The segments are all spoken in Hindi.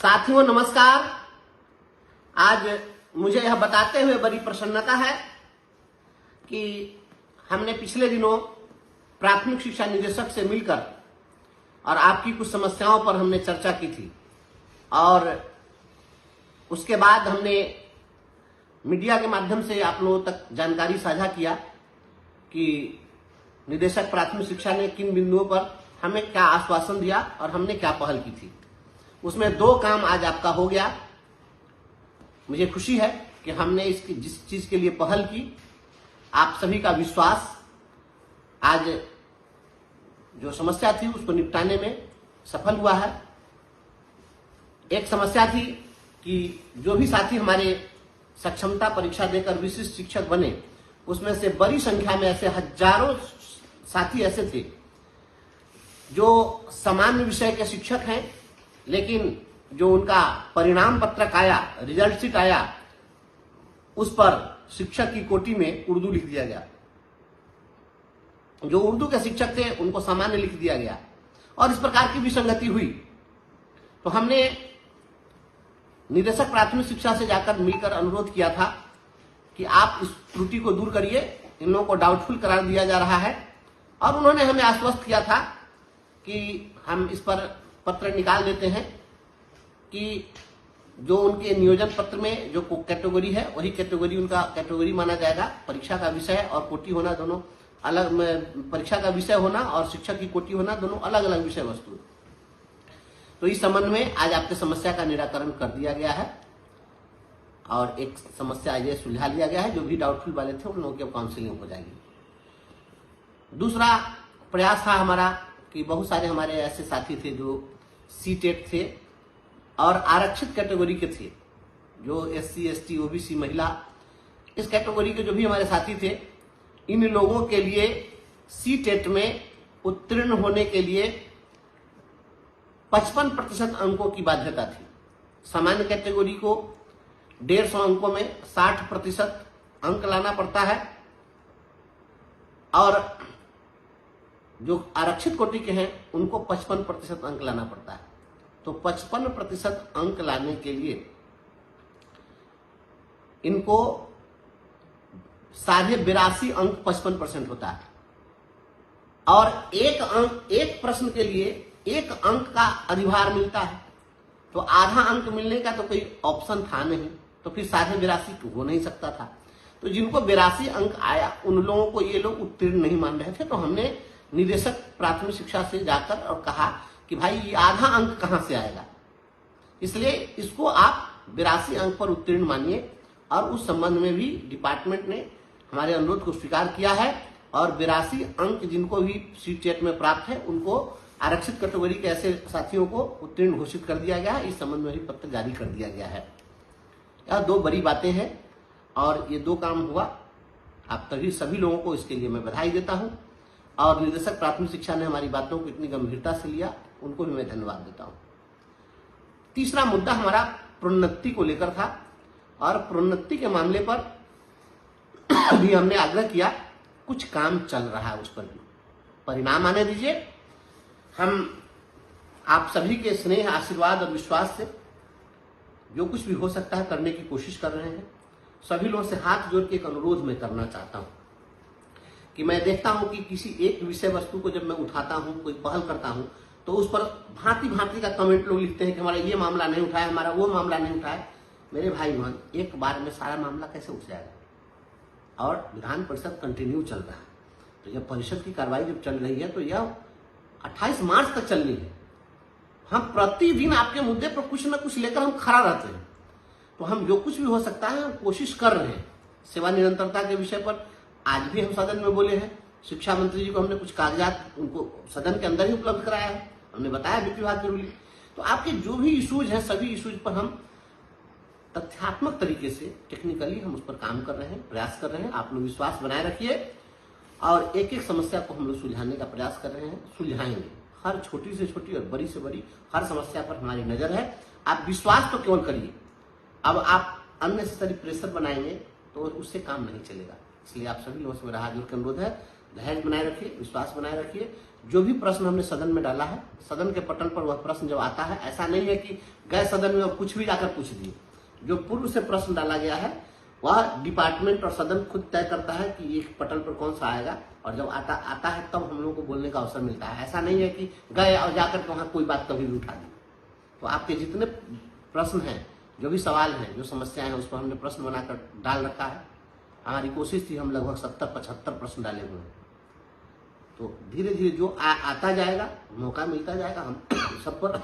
साथियों नमस्कार। आज मुझे यह बताते हुए बड़ी प्रसन्नता है कि हमने पिछले दिनों प्राथमिक शिक्षा निदेशक से मिलकर और आपकी कुछ समस्याओं पर हमने चर्चा की थी और उसके बाद हमने मीडिया के माध्यम से आप लोगों तक जानकारी साझा किया कि निदेशक प्राथमिक शिक्षा ने किन बिंदुओं पर हमें क्या आश्वासन दिया और हमने क्या पहल की थी। उसमें दो काम आज आपका हो गया। मुझे खुशी है कि हमने इसकी जिस चीज के लिए पहल की, आप सभी का विश्वास आज जो समस्या थी उसको निपटाने में सफल हुआ है। एक समस्या थी कि जो भी साथी हमारे सक्षमता परीक्षा देकर विशिष्ट शिक्षक बने, उसमें से बड़ी संख्या में ऐसे हजारों साथी ऐसे थे जो सामान्य विषय के शिक्षक हैं, लेकिन जो उनका परिणाम पत्रक आया, रिजल्ट शीट आया, उस पर शिक्षक की कोटि में उर्दू लिख दिया गया। जो उर्दू के शिक्षक थे उनको सामान्य लिख दिया गया और इस प्रकार की विसंगति हुई। तो हमने निदेशक प्राथमिक शिक्षा से जाकर मिलकर अनुरोध किया था कि आप इस त्रुटि को दूर करिए, इन लोगों को डाउटफुल करार दिया जा रहा है। और उन्होंने हमें आश्वस्त किया था कि हम इस पर पत्र निकाल देते हैं कि जो उनके नियोजन पत्र में जो कैटेगरी है वही कैटेगरी उनका कैटेगरी माना जाएगा। परीक्षा का विषय और कोटि होना दोनों अलग, परीक्षा का विषय होना और शिक्षक की कोटि होना दोनों अलग अलग विषय वस्तु। तो इस संबंध में आज आपके समस्या का निराकरण कर दिया गया है और एक समस्या ये सुलझा लिया गया है। जो भी डाउटफुल वाले थे उन लोगों की काउंसिलिंग हो जाएगी। दूसरा प्रयास था हमारा कि बहुत सारे हमारे ऐसे साथी थे जो सीटेट थे और आरक्षित कैटेगरी के थे, जो SC ST OBC महिला, इस कैटेगरी के जो भी हमारे साथी थे, इन लोगों के लिए सीटेट में उत्तीर्ण होने के लिए 55% अंकों की बाध्यता थी। सामान्य कैटेगरी को 150 अंकों में 60% अंक लाना पड़ता है और जो आरक्षित कोटि के हैं उनको 55% अंक लाना पड़ता है। तो 55% अंक लाने के लिए इनको 82.5 अंक 55% होता है और एक प्रश्न के लिए 1 अंक का अधिभार मिलता है। तो आधा अंक मिलने का तो कोई ऑप्शन था नहीं, तो फिर 82.5 हो नहीं सकता था। तो जिनको 82 अंक आया उन लोगों को ये लोग उत्तीर्ण नहीं मान रहे थे। तो हमने निदेशक प्राथमिक शिक्षा से जाकर और कहा कि भाई ये आधा अंक कहां से आएगा, इसलिए इसको आप 82 अंक पर उत्तीर्ण मानिए। और उस संबंध में भी डिपार्टमेंट ने हमारे अनुरोध को स्वीकार किया है और 82 अंक जिनको भी सीटेट में प्राप्त है उनको आरक्षित कैटेगरी के ऐसे साथियों को उत्तीर्ण घोषित कर दिया गया है। इस संबंध में भी पत्र जारी कर दिया गया है। यह दो बड़ी बातें हैं और ये दो काम हुआ। आप सभी लोगों को इसके लिए मैं बधाई देता हूं और निदेशक प्राथमिक शिक्षा ने हमारी बातों को इतनी गंभीरता से लिया, उनको भी मैं धन्यवाद देता हूं। तीसरा मुद्दा हमारा प्रोन्नति को लेकर था और प्रोन्नति के मामले पर भी हमने आग्रह किया, कुछ काम चल रहा है, उस पर भी परिणाम आने दीजिए। हम आप सभी के स्नेह, आशीर्वाद और विश्वास से जो कुछ भी हो सकता है करने की कोशिश कर रहे हैं। सभी लोगों से हाथ जोड़ के एक अनुरोध मैं करना चाहता हूं कि मैं देखता हूं कि किसी एक विषय वस्तु को जब मैं उठाता हूं, कोई पहल करता हूं, तो उस पर भांति भांति का कमेंट लोग लिखते हैं कि हमारा ये मामला नहीं उठाया, हमारा वो मामला नहीं उठाया। मेरे भाई बहन, एक बार में सारा मामला कैसे उठ जाएगा? और विधान परिषद कंटिन्यू चल रहा है। तो जब परिषद की कार्रवाई जब चल रही है तो यह 28 मार्च तक चलनी है। हम प्रतिदिन आपके मुद्दे पर कुछ न कुछ लेकर हम खड़ा रहते हैं। तो हम जो कुछ भी हो सकता है हम कोशिश कर रहे हैं। सेवा निरंतरता के विषय पर आज भी हम सदन में बोले हैं। शिक्षा मंत्री जी को हमने कुछ कागजात उनको सदन के अंदर ही उपलब्ध कराया है। हमने बताया वित्त विभाग की रूलिंग। तो आपके जो भी इश्यूज हैं, सभी इश्यूज पर हम तथ्यात्मक तरीके से, टेक्निकली हम उस पर काम कर रहे हैं, प्रयास कर रहे हैं। आप लोग विश्वास बनाए रखिए और एक एक समस्या को हम लोग सुलझाने का प्रयास कर रहे हैं, सुलझाएंगे। हर छोटी से छोटी और बड़ी से बड़ी हर समस्या पर हमारी नजर है। आप विश्वास तो केवल करिए। अब आप अननेसेसरी प्रेशर बनाएंगे तो उससे काम नहीं चलेगा। इसलिए आप सभी लोगों से मेरा हाथ जोड़ के अनुरोध है, धैर्य बनाए रखिए, विश्वास बनाए रखिए। जो भी प्रश्न हमने सदन में डाला है, सदन के पटल पर वह प्रश्न जब आता है, ऐसा नहीं है कि गए सदन में और कुछ भी जाकर पूछ दिए। जो पूर्व से प्रश्न डाला गया है वह डिपार्टमेंट और सदन खुद तय करता है कि एक पटल पर कौन सा आएगा, और जब आता है तब हम लोगों को बोलने का अवसर मिलता है। ऐसा नहीं है कि गए और जाकर वहां कोई बात कभी भी उठा दी। तो आपके जितने प्रश्न हैं, जो भी सवाल हैं, जो समस्याएं हैं, उस पर हमने प्रश्न बनाकर डाल रखा है। हमारी कोशिश थी, हम लगभग 70-75 प्रश्न डाले हुए हैं। तो धीरे धीरे जो आता जाएगा, मौका मिलता जाएगा, हम सब पर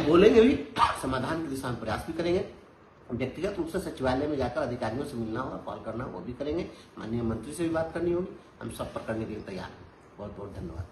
बोलेंगे भी, समाधान की दिशा में प्रयास भी करेंगे। व्यक्तिगत रूप से सचिवालय में जाकर अधिकारियों से मिलना होगा, कॉल करना, वो भी करेंगे। माननीय मंत्री से भी बात करनी होगी। हम सब पर करने के लिए तैयार हैं। बहुत बहुत धन्यवाद।